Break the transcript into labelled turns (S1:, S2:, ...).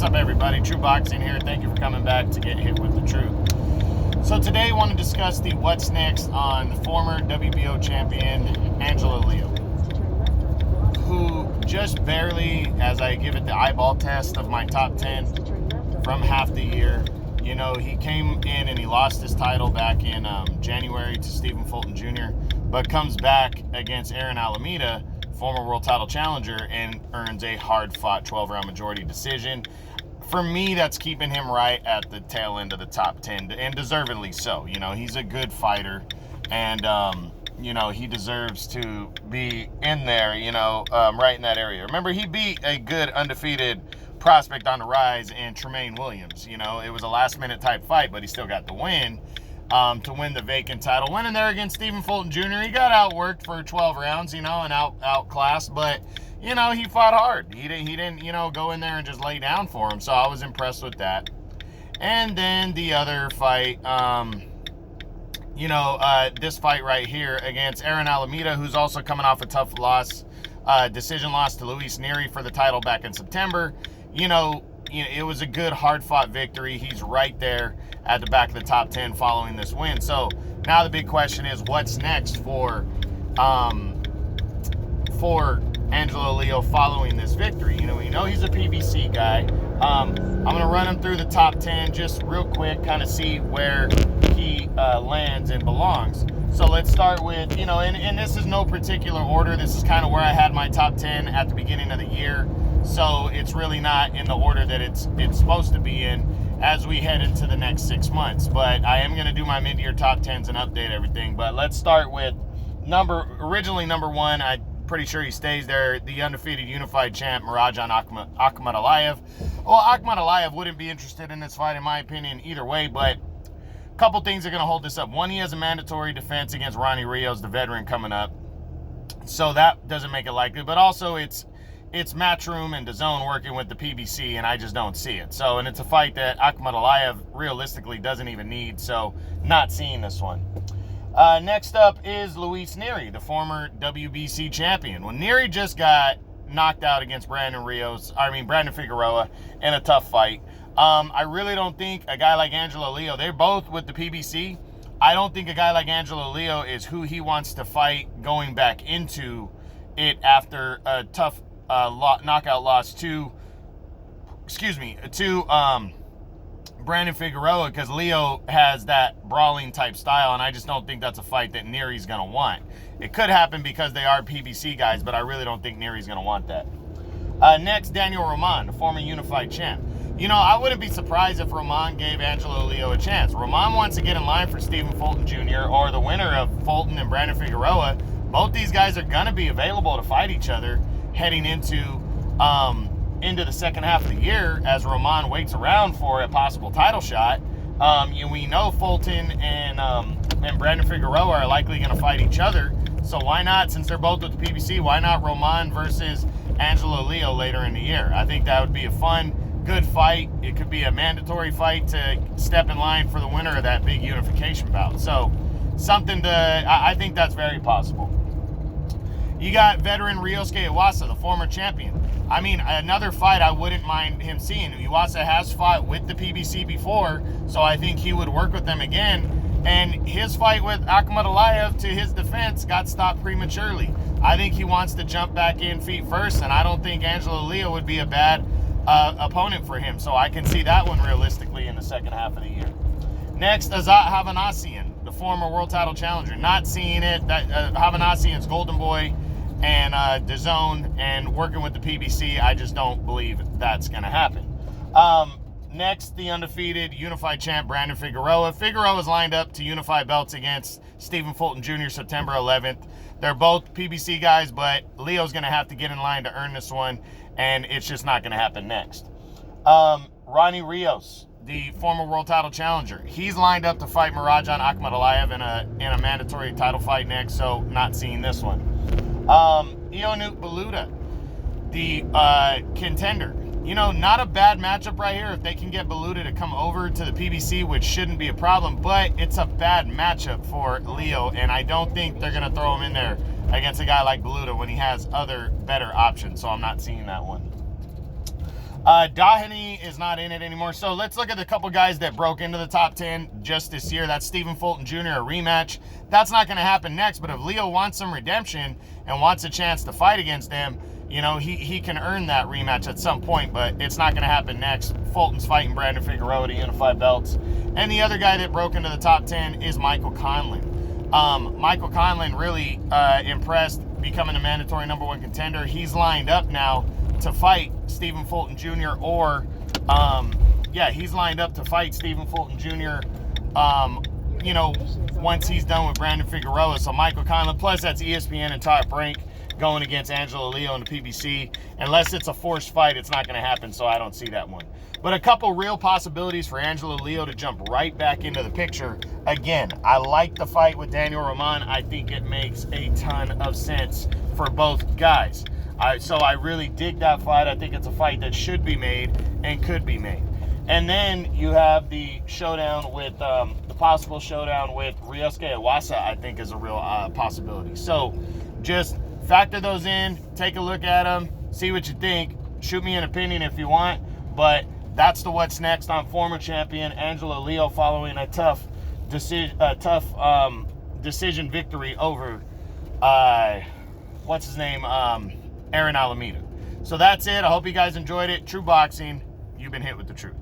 S1: What's up, everybody? True Boxing here. Thank you for coming back to get hit with the truth. So today I want to discuss the what's next on former WBO champion Angelo, who just barely, as I give it the eyeball test of my top 10 from half the year, you know, he came in and he lost his title back in January to Stephen Fulton Jr., but comes back against Aaron Alameda, former world title challenger, and earns a hard-fought 12-round majority decision. For me, that's keeping him right at the tail end of the top 10, and deservedly so. You know, he's a good fighter, and, you know, he deserves to be in there, you know, right in that area. Remember, he beat a good undefeated prospect on the rise in Tremaine Williams. You know, it was a last-minute type fight, but he still got the win. To win the vacant title. Winning there against Stephen Fulton Jr., he got outworked for 12 rounds, you know, and outclassed, but, you know, he fought hard. He didn't, you know, go in there and just lay down for him, so I was impressed with that. And then the other fight, this fight right here against Aaron Alameda, who's also coming off a tough loss, decision loss to Luis Nery for the title back in September. You know, it was a good, hard-fought victory. He's right there at the back of the top 10 following this win. So now the big question is, what's next for Angelo following this victory? You know he's a PBC guy. I'm going to run him through the top 10 just real quick, kind of see where he lands and belongs. So let's start with, you know, and this is no particular order. This is kind of where I had my top 10 at the beginning of the year. So it's really not in the order that it's supposed to be in as we head into the next 6 months. But I am going to do my mid-year top 10s and update everything. But let's start with originally number one. I'm pretty sure he stays there. The undefeated unified champ, Mirajan Akhmadaliev. Well, Akhmadaliev wouldn't be interested in this fight, in my opinion, either way. But a couple things are going to hold this up. One, he has a mandatory defense against Ronnie Rios, the veteran, coming up. So that doesn't make it likely. But also, it's Matchroom and DAZN working with the PBC, and I just don't see it. So, and it's a fight that Akhmadaliev realistically doesn't even need, so not seeing this one. Next up is Luis Nery, the former WBC champion. Well, Nery just got knocked out against Brandon Figueroa in a tough fight. I really don't think a guy like Angelo, they're both with the PBC. I don't think a guy like Angelo is who he wants to fight going back into it after a tough knockout loss to Brandon Figueroa, because Leo has that brawling type style, and I just don't think that's a fight that Nery's going to want. It could happen because they are PBC guys, but I really don't think Nery's going to want that. Next, Daniel Roman, the former unified champ. You know, I wouldn't be surprised if Roman gave Angelo a chance. Roman wants to get in line for Stephen Fulton Jr. or the winner of Fulton and Brandon Figueroa. Both these guys are going to be available to fight each other heading into the second half of the year as Roman waits around for a possible title shot. We know Fulton and Brandon Figueroa are likely going to fight each other. So why not, since they're both with the PBC, why not Roman versus Angelo later in the year? I think that would be a fun, good fight. It could be a mandatory fight to step in line for the winner of that big unification bout. So I think that's very possible. You got veteran Ryosuke Iwasa, the former champion. I mean, another fight I wouldn't mind him seeing. Iwasa has fought with the PBC before, so I think he would work with them again. And his fight with Akhmadaliev, to his defense, got stopped prematurely. I think he wants to jump back in feet first, and I don't think Angelo would be a bad opponent for him. So I can see that one realistically in the second half of the year. Next, Azat Havanassian, the former world title challenger. Not seeing it. Havanassian's Golden Boy and DAZN and working with the PBC, I just don't believe that's going to happen. Next, the undefeated unified champ, Brandon Figueroa. Figueroa's lined up to unify belts against Stephen Fulton Jr. September 11th. They're both PBC guys, but Leo's going to have to get in line to earn this one, and it's just not going to happen next. Ronnie Rios, the former world title challenger. He's lined up to fight Mirajan Akhmadaliev in a mandatory title fight next, so not seeing this one. Ionut Baluta, the contender. You know, not a bad matchup right here if they can get Baluta to come over to the PBC, which shouldn't be a problem, but it's a bad matchup for Leo, and I don't think they're going to throw him in there against a guy like Baluta when he has other better options, so I'm not seeing that one. Doheny is not in it anymore. So let's look at the couple guys that broke into the top 10 just this year. That's Stephen Fulton Jr., a rematch. That's not going to happen next, but if Leo wants some redemption and wants a chance to fight against him, you know, he can earn that rematch at some point, but it's not going to happen next. Fulton's fighting Brandon Figueroa to unify belts. And the other guy that broke into the top 10 is Michael Conlan. Michael Conlan really impressed, becoming a mandatory #1 contender. He's lined up now to fight Stephen Fulton Jr. He's lined up to fight Stephen Fulton Jr. You know, once he's done with Brandon Figueroa. So Michael Conlan, plus that's ESPN and Top Rank going against Angelo Leo in the PBC. Unless it's a forced fight, it's not going to happen, so I don't see that one. But a couple real possibilities for Angelo Leo to jump right back into the picture. Again, I like the fight with Daniel Roman. I think it makes a ton of sense for both guys. So I really dig that fight. I think it's a fight that should be made and could be made. And then you have the showdown with, the possible showdown with Ryosuke Iwasa, I think is a real possibility. So just factor those in, take a look at them, see what you think. Shoot me an opinion if you want, but that's the what's next on former champion Angelo Leo following a tough decision victory over Aaron Alameda. So that's it. I hope you guys enjoyed it. True Boxing, you've been hit with the truth.